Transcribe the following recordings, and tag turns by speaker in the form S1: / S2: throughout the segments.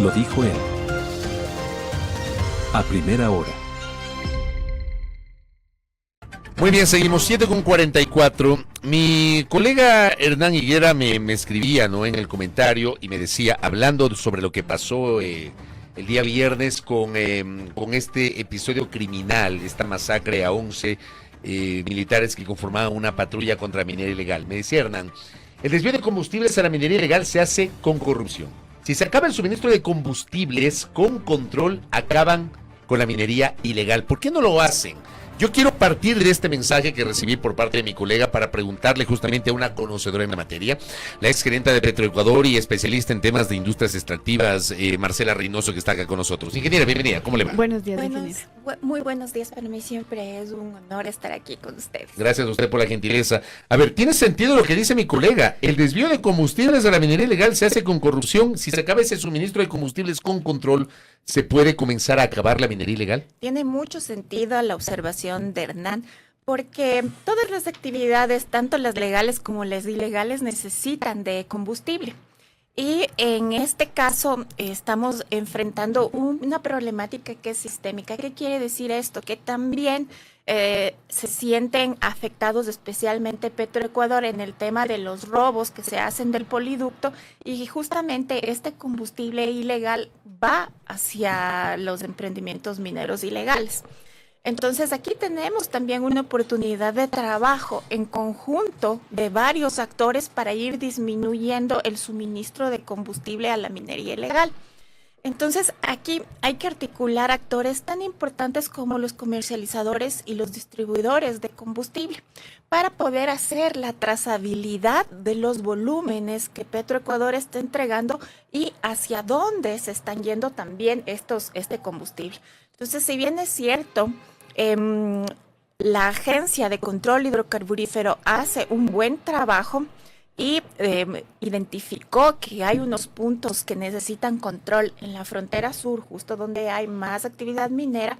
S1: Lo dijo él. A primera hora.
S2: Muy bien, seguimos 7:44. Mi colega Hernán Higuera me escribía, ¿no?, en el comentario y me decía, hablando sobre lo que pasó el día viernes con este episodio criminal, esta masacre a 11 militares que conformaban una patrulla contra minería ilegal. Me decía Hernán, el desvío de combustibles a la minería ilegal se hace con corrupción. Si se acaba el suministro de combustibles con control, acaban con la minería ilegal. ¿Por qué no lo hacen? Yo quiero partir de este mensaje que recibí por parte de mi colega para preguntarle justamente a una conocedora en la materia, la exgerenta de Petroecuador y especialista en temas de industrias extractivas, Marcela Reynoso, que está acá con nosotros. Ingeniera, bienvenida, ¿cómo le va?
S3: Buenos días,
S4: muy buenos días. Para mí siempre es un honor estar aquí con ustedes.
S2: Gracias a usted por la gentileza. A ver, ¿tiene sentido lo que dice mi colega? El desvío de combustibles a la minería ilegal se hace con corrupción. Si se acaba ese suministro de combustibles con control, ¿se puede comenzar a acabar la minería ilegal?
S4: Tiene mucho sentido la observación de Hernán, porque todas las actividades, tanto las legales como las ilegales, necesitan de combustible. Y en este caso estamos enfrentando una problemática que es sistémica. ¿Qué quiere decir esto? Que también se sienten afectados, especialmente Petroecuador, en el tema de los robos que se hacen del poliducto, y justamente este combustible ilegal va hacia los emprendimientos mineros ilegales. Entonces aquí tenemos también una oportunidad de trabajo en conjunto de varios actores para ir disminuyendo el suministro de combustible a la minería ilegal. Entonces aquí hay que articular actores tan importantes como los comercializadores y los distribuidores de combustible para poder hacer la trazabilidad de los volúmenes que Petroecuador está entregando y hacia dónde se están yendo también este combustible. Entonces, si bien es cierto, la Agencia de Control Hidrocarburífero hace un buen trabajo y identificó que hay unos puntos que necesitan control en la frontera sur, justo donde hay más actividad minera,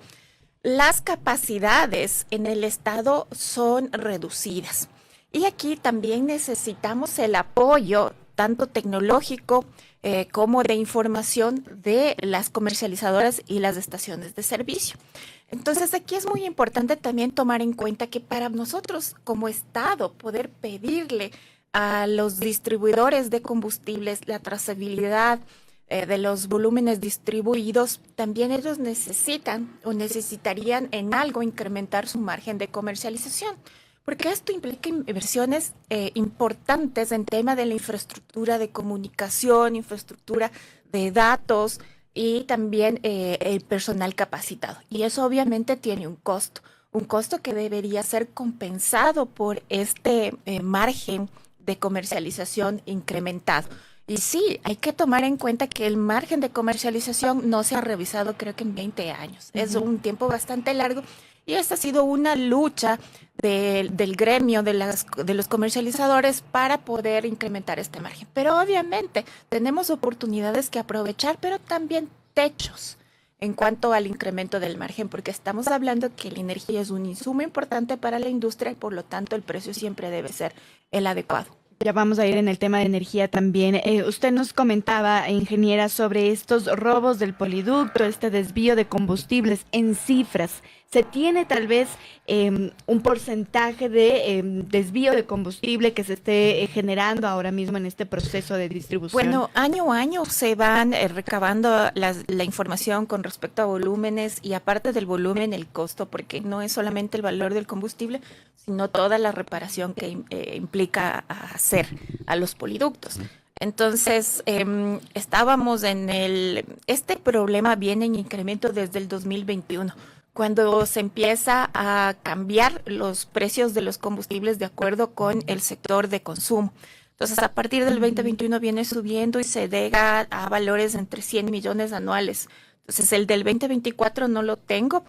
S4: las capacidades en el estado son reducidas. Y aquí también necesitamos el apoyo tanto tecnológico como de información de las comercializadoras y las estaciones de servicio. Entonces aquí es muy importante también tomar en cuenta que para nosotros como Estado poder pedirle a los distribuidores de combustibles la trazabilidad de los volúmenes distribuidos, también ellos necesitan o necesitarían en algo incrementar su margen de comercialización, porque esto implica inversiones importantes en tema de la infraestructura de comunicación, infraestructura de datos y también el personal capacitado. Y eso obviamente tiene un costo que debería ser compensado por este margen de comercialización incrementado. Y sí, hay que tomar en cuenta que el margen de comercialización no se ha revisado creo que en 20 años. Es un tiempo bastante largo y esta ha sido una lucha del gremio de los comercializadores para poder incrementar este margen. Pero obviamente tenemos oportunidades que aprovechar, pero también techos en cuanto al incremento del margen, porque estamos hablando que la energía es un insumo importante para la industria y por lo tanto el precio siempre debe ser el adecuado.
S3: Ya vamos a ir en el tema de energía también. Usted nos comentaba, ingeniera, sobre estos robos del poliducto, este desvío de combustibles en cifras. ¿Se tiene tal vez un porcentaje de desvío de combustible que se esté generando ahora mismo en este proceso de distribución?
S4: Bueno, año a año se van recabando la información con respecto a volúmenes y aparte del volumen, el costo, porque no es solamente el valor del combustible, sino toda la reparación que implica hacer a los poliductos. Entonces, estábamos este problema viene en incremento desde el 2021. Cuando se empieza a cambiar los precios de los combustibles de acuerdo con el sector de consumo. Entonces, a partir del 2021 viene subiendo y se llega a valores entre 100 millones anuales. Entonces, el del 2024 no lo tengo.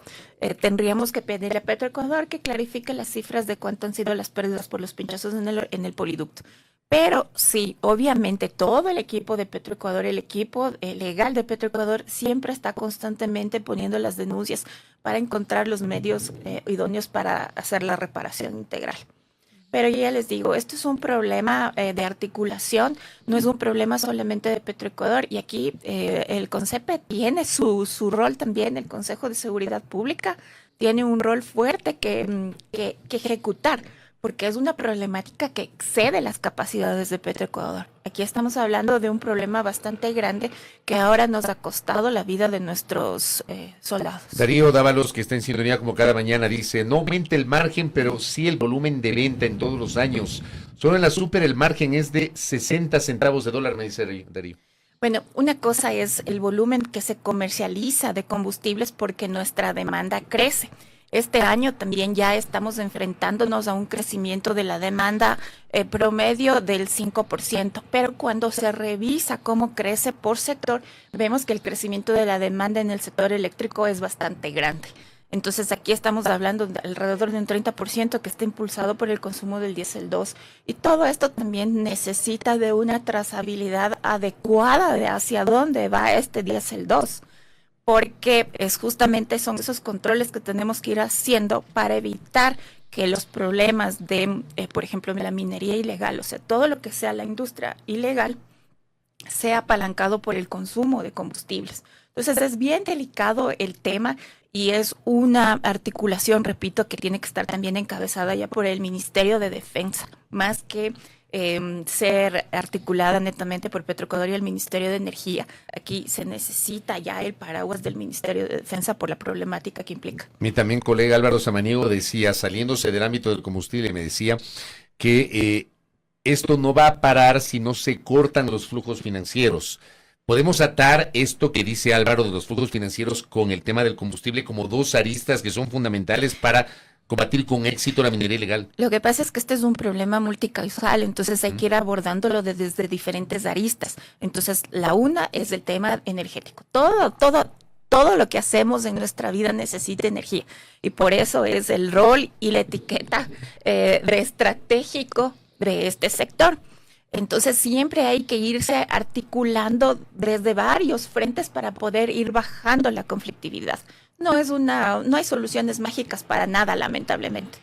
S4: Tendríamos que pedirle a Petroecuador que clarifique las cifras de cuánto han sido las pérdidas por los pinchazos en el poliducto. Pero sí, obviamente todo el equipo de Petroecuador, el equipo legal de Petroecuador siempre está constantemente poniendo las denuncias para encontrar los medios idóneos para hacer la reparación integral. Pero yo ya les digo, esto es un problema de articulación, no es un problema solamente de Petroecuador. Y aquí el CONCEPE tiene su rol también, el Consejo de Seguridad Pública tiene un rol fuerte que ejecutar, porque es una problemática que excede las capacidades de Petroecuador. Aquí estamos hablando de un problema bastante grande que ahora nos ha costado la vida de nuestros soldados.
S2: Darío Dávalos, que está en sintonía como cada mañana, dice, no aumenta el margen, pero sí el volumen de venta en todos los años. Solo en la super el margen es de 60 centavos de dólar, me dice Darío.
S4: Bueno, una cosa es el volumen que se comercializa de combustibles porque nuestra demanda crece. Este año también ya estamos enfrentándonos a un crecimiento de la demanda promedio del 5%, pero cuando se revisa cómo crece por sector, vemos que el crecimiento de la demanda en el sector eléctrico es bastante grande. Entonces aquí estamos hablando de alrededor de un 30% que está impulsado por el consumo del diésel 2. Y todo esto también necesita de una trazabilidad adecuada de hacia dónde va este diésel 2. Porque justamente son esos controles que tenemos que ir haciendo para evitar que los problemas de, por ejemplo, la minería ilegal, o sea, todo lo que sea la industria ilegal, sea apalancado por el consumo de combustibles. Entonces es bien delicado el tema y es una articulación, repito, que tiene que estar también encabezada ya por el Ministerio de Defensa, más que ser articulada netamente por Petroecuador y el Ministerio de Energía. Aquí se necesita ya el paraguas del Ministerio de Defensa por la problemática que implica.
S2: Mi también colega Álvaro Samaniego decía, saliéndose del ámbito del combustible, me decía que esto no va a parar si no se cortan los flujos financieros. ¿Podemos atar esto que dice Álvaro de los flujos financieros con el tema del combustible como dos aristas que son fundamentales para combatir con éxito la minería ilegal?
S4: Lo que pasa es que este es un problema multicausal, entonces hay que ir abordándolo desde diferentes aristas. Entonces, la una es el tema energético. Todo lo que hacemos en nuestra vida necesita energía. Y por eso es el rol y la etiqueta de estratégico de este sector. Entonces siempre hay que irse articulando desde varios frentes para poder ir bajando la conflictividad. No hay soluciones mágicas para nada, lamentablemente.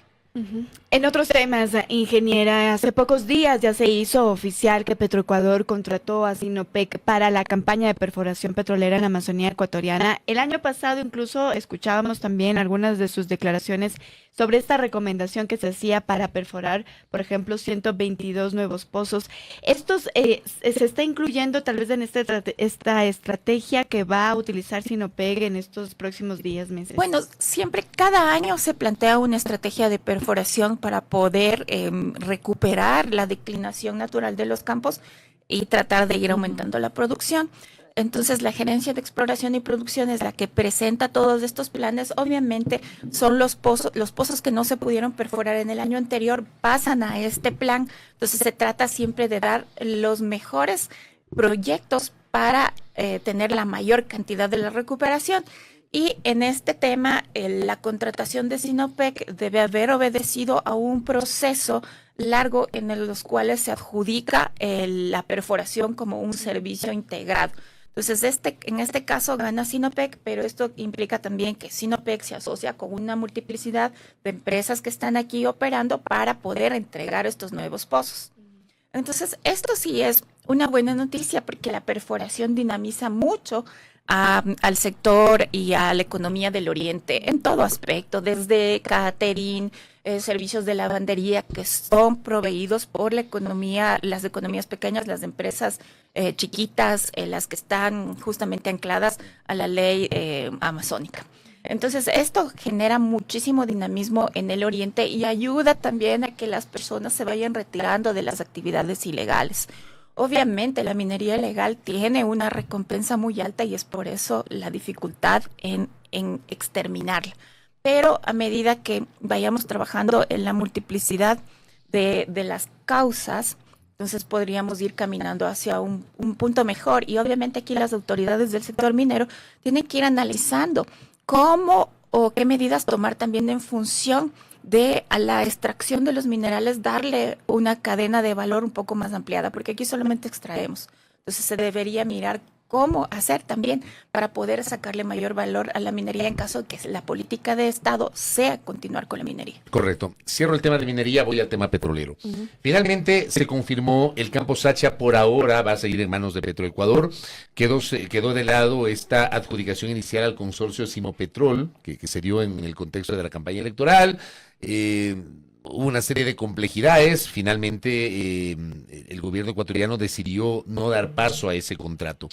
S3: En otros temas, ingeniera, hace pocos días ya se hizo oficial que Petroecuador contrató a Sinopec para la campaña de perforación petrolera en la Amazonía ecuatoriana. El año pasado incluso escuchábamos también algunas de sus declaraciones sobre esta recomendación que se hacía para perforar, por ejemplo, 122 nuevos pozos. Estos se está incluyendo tal vez en esta estrategia que va a utilizar Sinopec en estos próximos días, meses.
S4: Bueno, siempre, cada año se plantea una estrategia de perforación para poder recuperar la declinación natural de los campos y tratar de ir aumentando la producción. Entonces, la Gerencia de Exploración y Producción es la que presenta todos estos planes. Obviamente, son los pozos que no se pudieron perforar en el año anterior, pasan a este plan. Entonces, se trata siempre de dar los mejores proyectos para tener la mayor cantidad de la recuperación. Y en este tema, la contratación de Sinopec debe haber obedecido a un proceso largo en los cuales se adjudica la perforación como un servicio integrado. Entonces, en este caso gana Sinopec, pero esto implica también que Sinopec se asocia con una multiplicidad de empresas que están aquí operando para poder entregar estos nuevos pozos. Entonces, esto sí es una buena noticia porque la perforación dinamiza mucho al sector y a la economía del Oriente en todo aspecto, desde catering, servicios de lavandería que son proveídos por la economía, las economías pequeñas, las empresas chiquitas, las que están justamente ancladas a la ley amazónica. Entonces, esto genera muchísimo dinamismo en el Oriente y ayuda también a que las personas se vayan retirando de las actividades ilegales. Obviamente, la minería ilegal tiene una recompensa muy alta y es por eso la dificultad en exterminarla. Pero a medida que vayamos trabajando en la multiplicidad de las causas, entonces podríamos ir caminando hacia un punto mejor. Y obviamente aquí las autoridades del sector minero tienen que ir analizando cómo o qué medidas tomar también en función de a la extracción de los minerales, darle una cadena de valor un poco más ampliada, porque aquí solamente extraemos. Entonces se debería mirar cómo hacer también para poder sacarle mayor valor a la minería en caso de que la política de Estado sea continuar con la minería.
S2: Correcto. Cierro el tema de minería, voy al tema petrolero. Finalmente se confirmó el campo Sacha por ahora va a seguir en manos de Petroecuador. Quedó de lado esta adjudicación inicial al consorcio Simopetrol, que se dio en el contexto de la campaña electoral. Hubo una serie de complejidades. Finalmente, el gobierno ecuatoriano decidió no dar paso a ese contrato.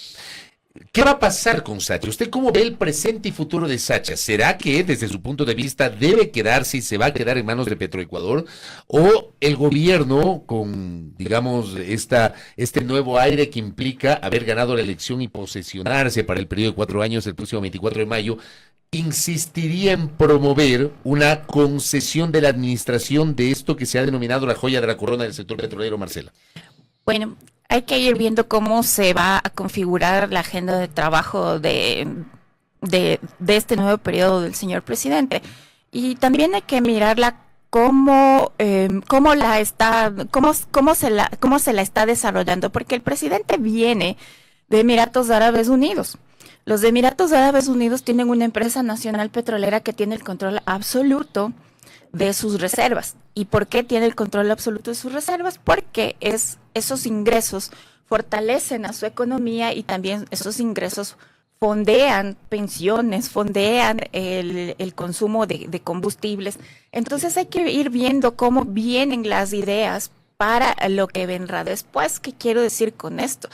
S2: ¿Qué va a pasar con Sacha? ¿Usted cómo ve el presente y futuro de Sacha? ¿Será que desde su punto de vista debe quedarse y se va a quedar en manos de Petroecuador? ¿O el gobierno con, digamos, este nuevo aire que implica haber ganado la elección y posesionarse para el periodo de 4 años, el próximo 24 de mayo, insistiría en promover una concesión de la administración de esto que se ha denominado la joya de la corona del sector petrolero, Marcela?
S4: Bueno, hay que ir viendo cómo se va a configurar la agenda de trabajo de este nuevo periodo del señor presidente. Y también hay que mirarla cómo se la está desarrollando, porque el presidente viene de Emiratos Árabes Unidos. Los Emiratos Árabes Unidos tienen una empresa nacional petrolera que tiene el control absoluto de sus reservas. ¿Y por qué tiene el control absoluto de sus reservas? Porque esos ingresos fortalecen a su economía y también esos ingresos fondean pensiones, fondean el consumo de combustibles. Entonces hay que ir viendo cómo vienen las ideas para lo que vendrá después. ¿Qué quiero decir con esto?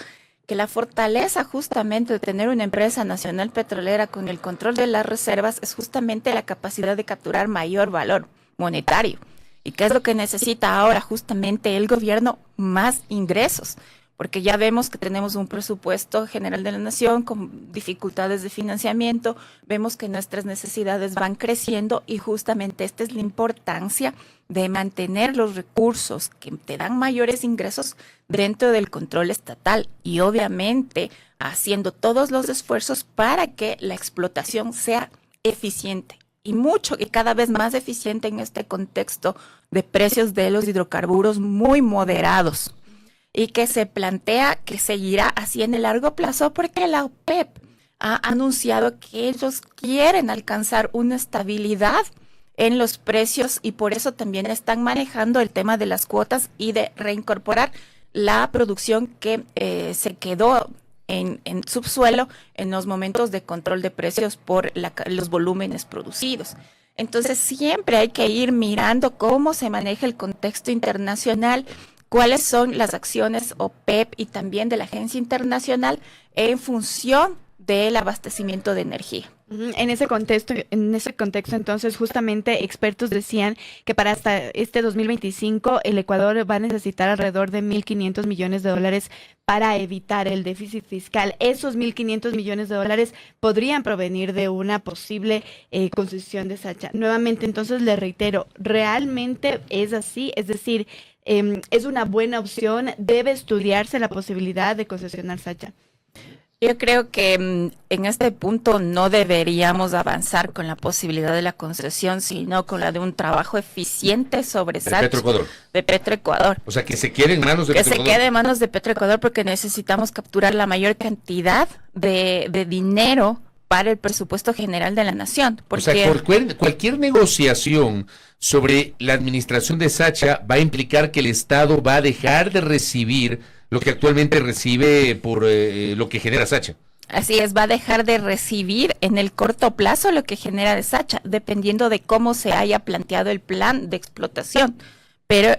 S4: Que la fortaleza justamente de tener una empresa nacional petrolera con el control de las reservas es justamente la capacidad de capturar mayor valor monetario. ¿Y qué es lo que necesita ahora justamente el gobierno? Más ingresos, porque ya vemos que tenemos un presupuesto general de la nación con dificultades de financiamiento, vemos que nuestras necesidades van creciendo y justamente esta es la importancia de mantener los recursos que te dan mayores ingresos dentro del control estatal y obviamente haciendo todos los esfuerzos para que la explotación sea eficiente y cada vez más eficiente en este contexto de precios de los hidrocarburos muy moderados y que se plantea que seguirá así en el largo plazo porque la OPEP ha anunciado que ellos quieren alcanzar una estabilidad en los precios y por eso también están manejando el tema de las cuotas y de reincorporar la producción que se quedó en subsuelo en los momentos de control de precios por los volúmenes producidos. Entonces siempre hay que ir mirando cómo se maneja el contexto internacional, cuáles son las acciones OPEP y también de la Agencia Internacional en función del abastecimiento de energía.
S3: En ese contexto, entonces, justamente expertos decían que para hasta este 2025 el Ecuador va a necesitar alrededor de 1.500 millones de dólares para evitar el déficit fiscal. Esos 1.500 millones de dólares podrían provenir de una posible concesión de Sacha. Nuevamente, entonces, le reitero, ¿realmente es así? Es decir, ¿es una buena opción? ¿Debe estudiarse la posibilidad de concesionar Sacha?
S4: Yo creo que en este punto no deberíamos avanzar con la posibilidad de la concesión, sino con la de un trabajo eficiente sobre Sacha. De Petroecuador.
S2: O sea, que se quede en manos de
S4: Petroecuador. Que se quede en manos de Petroecuador porque necesitamos capturar la mayor cantidad de dinero para el presupuesto general de la nación. Porque...
S2: O sea, cualquier negociación sobre la administración de Sacha va a implicar que el Estado va a dejar de recibir lo que actualmente recibe por lo que genera Sacha.
S4: Así es, va a dejar de recibir en el corto plazo lo que genera de Sacha, dependiendo de cómo se haya planteado el plan de explotación. Pero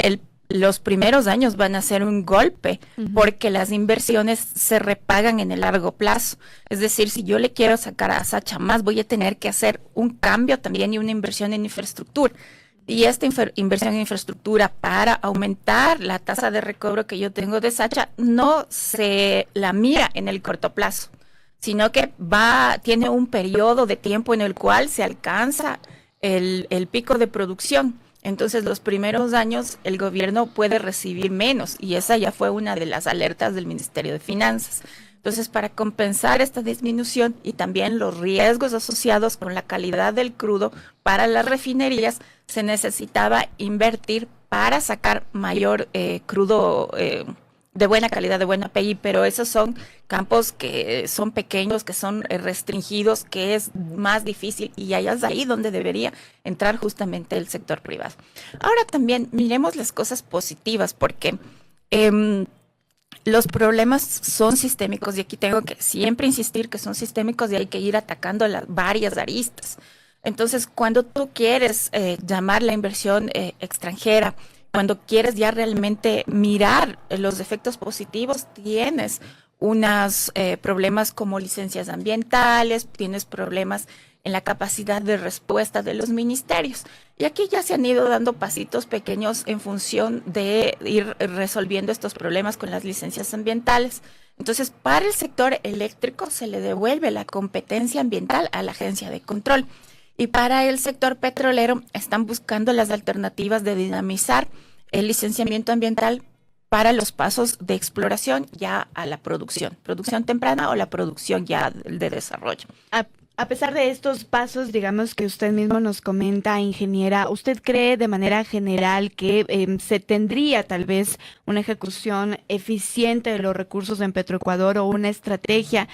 S4: los primeros años van a ser un golpe porque las inversiones se repagan en el largo plazo. Es decir, si yo le quiero sacar a Sacha más, voy a tener que hacer un cambio también y una inversión en infraestructura. Y esta inversión en infraestructura para aumentar la tasa de recobro que yo tengo de Sacha no se la mira en el corto plazo, sino que tiene un periodo de tiempo en el cual se alcanza el pico de producción. Entonces, los primeros años el gobierno puede recibir menos y esa ya fue una de las alertas del Ministerio de Finanzas. Entonces, para compensar esta disminución y también los riesgos asociados con la calidad del crudo para las refinerías, se necesitaba invertir para sacar mayor crudo de buena calidad, de buena PI, pero esos son campos que son pequeños, que son restringidos, que es más difícil, y allá es ahí donde debería entrar justamente el sector privado. Ahora también miremos las cosas positivas, porque los problemas son sistémicos, y aquí tengo que siempre insistir que son sistémicos y hay que ir atacando las varias aristas. Entonces, cuando tú quieres llamar la inversión extranjera, cuando quieres ya realmente mirar los efectos positivos, tienes unos problemas como licencias ambientales, tienes problemas en la capacidad de respuesta de los ministerios. Y aquí ya se han ido dando pasitos pequeños en función de ir resolviendo estos problemas con las licencias ambientales. Entonces, para el sector eléctrico se le devuelve la competencia ambiental a la agencia de control. Y para el sector petrolero están buscando las alternativas de dinamizar el licenciamiento ambiental para los pasos de exploración ya a la producción temprana o la producción ya de desarrollo.
S3: A pesar de estos pasos, digamos, que usted mismo nos comenta, ingeniera, ¿usted cree de manera general que se tendría tal vez una ejecución eficiente de los recursos en Petroecuador o una estrategia,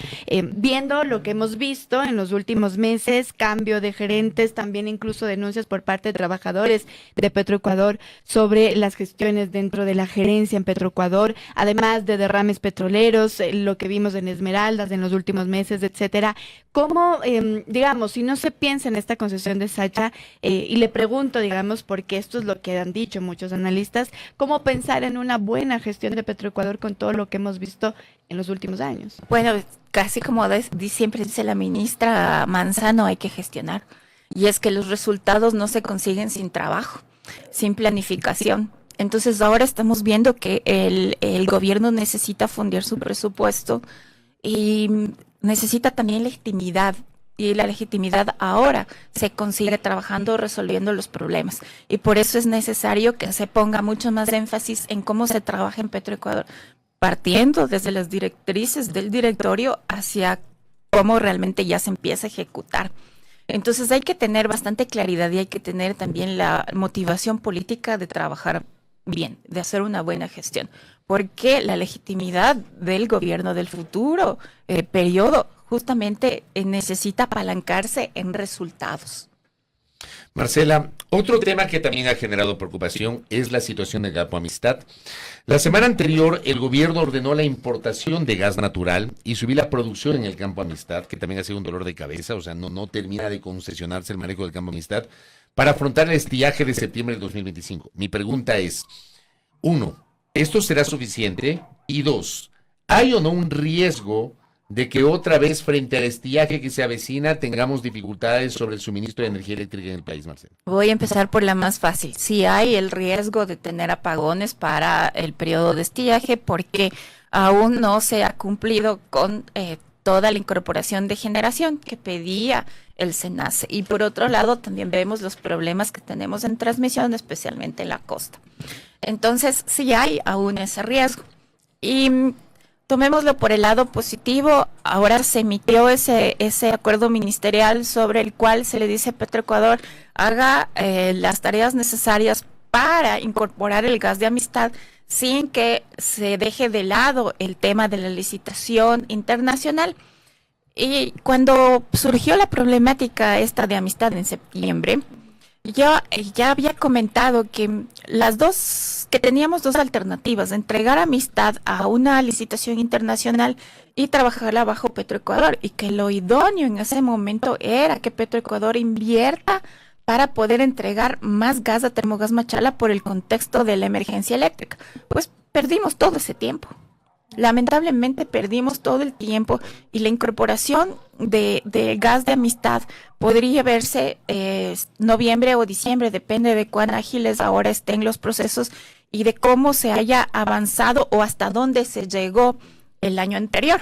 S3: viendo lo que hemos visto en los últimos meses, cambio de gerentes, también incluso denuncias por parte de trabajadores de Petroecuador sobre las gestiones dentro de la gerencia en Petroecuador, además de derrames petroleros, lo que vimos en Esmeraldas en los últimos meses, etcétera? ¿Cómo, digamos, si no se piensa en esta concesión de Sacha, y le pregunto, digamos, porque esto es lo que han dicho muchos analistas, ¿cómo pensar en una buena gestión de Petroecuador con todo lo que hemos visto en los últimos años?
S4: Bueno, casi como siempre dice la ministra Manzano, hay que gestionar. Y es que los resultados no se consiguen sin trabajo, sin planificación. Entonces ahora estamos viendo que el gobierno necesita fundir su presupuesto y necesita también legitimidad, y la legitimidad ahora se consigue trabajando, resolviendo los problemas, y por eso es necesario que se ponga mucho más énfasis en cómo se trabaja en Petroecuador, partiendo desde las directrices del directorio hacia cómo realmente ya se empieza a ejecutar. Entonces hay que tener bastante claridad y hay que tener también la motivación política de trabajar bien, de hacer una buena gestión, porque la legitimidad del gobierno del futuro periodo justamente necesita apalancarse en resultados.
S2: Marcela, otro tema que también ha generado preocupación es la situación del Campo Amistad. La semana anterior, el gobierno ordenó la importación de gas natural y subir la producción en el Campo Amistad, que también ha sido un dolor de cabeza, o sea, no termina de concesionarse el manejo del Campo Amistad, para afrontar el estiaje de septiembre del 2025. Mi pregunta es, 1, ¿esto será suficiente? Y 2, ¿hay o no un riesgo de que otra vez frente al estiaje que se avecina tengamos dificultades sobre el suministro de energía eléctrica en el país, Marcelo?
S4: Voy a empezar por la más fácil. Sí hay el riesgo de tener apagones para el periodo de estiaje porque aún no se ha cumplido con toda la incorporación de generación que pedía el SENACE. Y por otro lado también vemos los problemas que tenemos en transmisión, especialmente en la costa. Entonces sí hay aún ese riesgo. Y tomémoslo por el lado positivo. Ahora se emitió ese acuerdo ministerial sobre el cual se le dice a Petroecuador haga las tareas necesarias para incorporar el gas de Amistad sin que se deje de lado el tema de la licitación internacional. Y cuando surgió la problemática esta de Amistad en septiembre, yo ya había comentado que teníamos dos alternativas: entregar Amistad a una licitación internacional y trabajarla bajo Petroecuador, y que lo idóneo en ese momento era que Petroecuador invierta para poder entregar más gas a Termogas Machala por el contexto de la emergencia eléctrica. Pues perdimos todo ese tiempo. Lamentablemente perdimos todo el tiempo, y la incorporación de gas de Amistad podría verse noviembre o diciembre, depende de cuán ágiles ahora estén los procesos y de cómo se haya avanzado o hasta dónde se llegó el año anterior.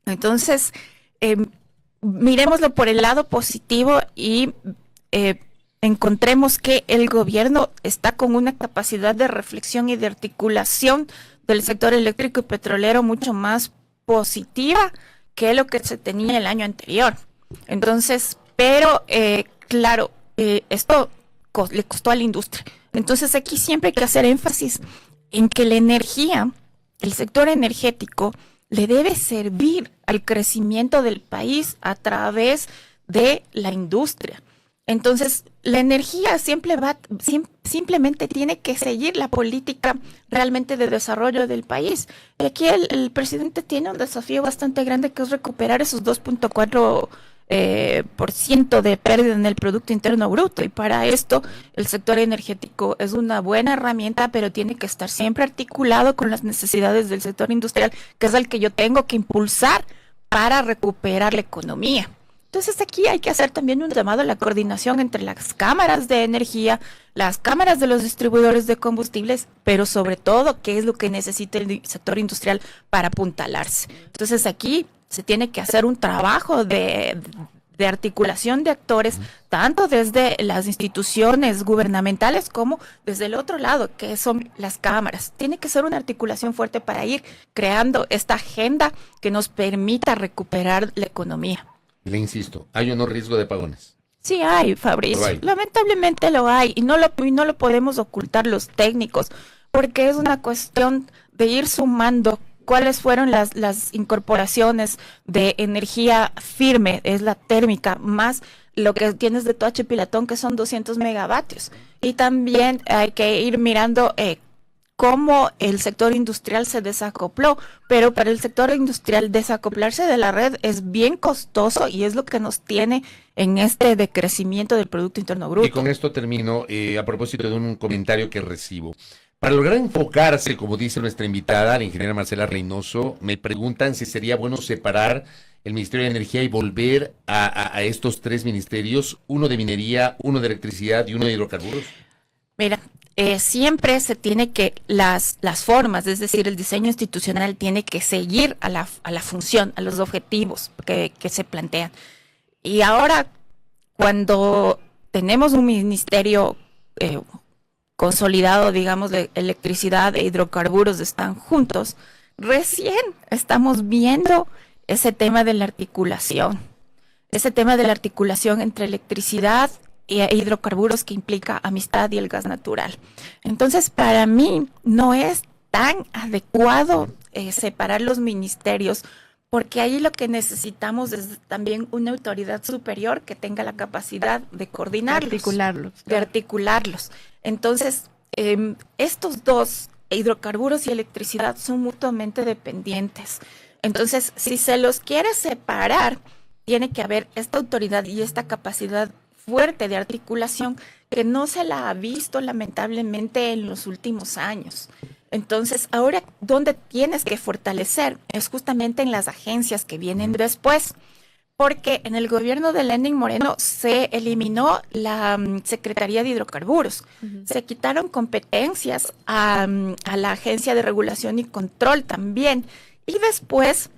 S4: Entonces, miremoslo por el lado positivo y encontremos que el gobierno está con una capacidad de reflexión y de articulación del sector eléctrico y petrolero mucho más positiva que lo que se tenía el año anterior. Entonces, pero claro, esto le costó a la industria. Entonces aquí siempre hay que hacer énfasis en que la energía el sector energético le debe servir al crecimiento del país a través de la industria. Entonces, la energía simplemente tiene que seguir la política realmente de desarrollo del país. Y aquí el presidente tiene un desafío bastante grande, que es recuperar esos 2.4% de pérdida en el Producto Interno Bruto. Y para esto, el sector energético es una buena herramienta, pero tiene que estar siempre articulado con las necesidades del sector industrial, que es el que yo tengo que impulsar para recuperar la economía. Entonces aquí hay que hacer también un llamado a la coordinación entre las cámaras de energía, las cámaras de los distribuidores de combustibles, pero sobre todo qué es lo que necesita el sector industrial para apuntalarse. Entonces aquí se tiene que hacer un trabajo de articulación de actores, tanto desde las instituciones gubernamentales como desde el otro lado, que son las cámaras. Tiene que ser una articulación fuerte para ir creando esta agenda que nos permita recuperar la economía.
S2: Le insisto, ¿hay o no riesgo de apagones?
S4: Sí hay, Fabricio. Lamentablemente lo hay y no lo podemos ocultar los técnicos, porque es una cuestión de ir sumando cuáles fueron las incorporaciones de energía firme, es la térmica, más lo que tienes de Toache Pilatón, que son 200 megavatios. Y también hay que ir mirando cómo el sector industrial se desacopló, pero para el sector industrial desacoplarse de la red es bien costoso y es lo que nos tiene en este decrecimiento del Producto Interno Bruto.
S2: Y con esto termino, a propósito de un comentario que recibo. Para lograr enfocarse, como dice nuestra invitada, la ingeniera Marcela Reynoso, me preguntan si sería bueno separar el Ministerio de Energía y volver a estos tres ministerios, uno de minería, uno de electricidad y uno de hidrocarburos.
S4: Mira, siempre se tiene que, las formas, es decir, el diseño institucional tiene que seguir a la función, a los objetivos que se plantean. Y ahora, cuando tenemos un ministerio consolidado, digamos, de electricidad e hidrocarburos están juntos, recién estamos viendo ese tema de la articulación entre electricidad e hidrocarburos, que implica amistad y el gas natural. Entonces, para mí no es tan adecuado separar los ministerios, porque ahí lo que necesitamos es también una autoridad superior que tenga la capacidad de coordinarlos, de articularlos. Entonces, estos dos, hidrocarburos y electricidad, son mutuamente dependientes. Entonces, si se los quiere separar, tiene que haber esta autoridad y esta capacidad fuerte de articulación, que no se la ha visto lamentablemente en los últimos años. Entonces, ahora donde tienes que fortalecer es justamente en las agencias que vienen después, porque en el gobierno de Lenín Moreno se eliminó la Secretaría de Hidrocarburos, se quitaron competencias a la Agencia de Regulación y Control también, y después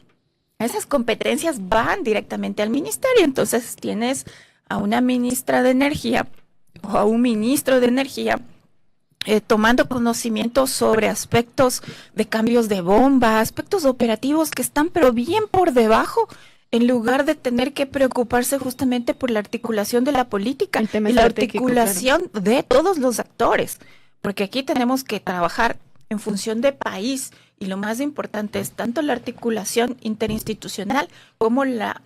S4: esas competencias van directamente al ministerio. Entonces tienes a una ministra de Energía o a un ministro de Energía tomando conocimiento sobre aspectos de cambios de bomba, aspectos operativos que están pero bien por debajo, en lugar de tener que preocuparse justamente por la articulación de la política y la articulación de todos los actores, porque aquí tenemos que trabajar en función de país. Y lo más importante es tanto la articulación interinstitucional como la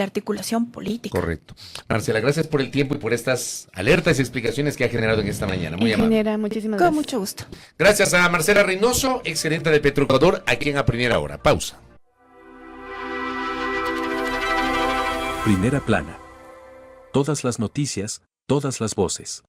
S4: articulación política.
S2: Correcto. Marcela, gracias por el tiempo y por estas alertas y explicaciones que ha generado en esta mañana. Muy amable.
S3: Muchísimas gracias.
S4: Con mucho gusto.
S2: Gracias a Marcela Reynoso, exgerente de Petroecuador, aquí en A Primera Hora. Pausa.
S1: Primera Plana. Todas las noticias, todas las voces.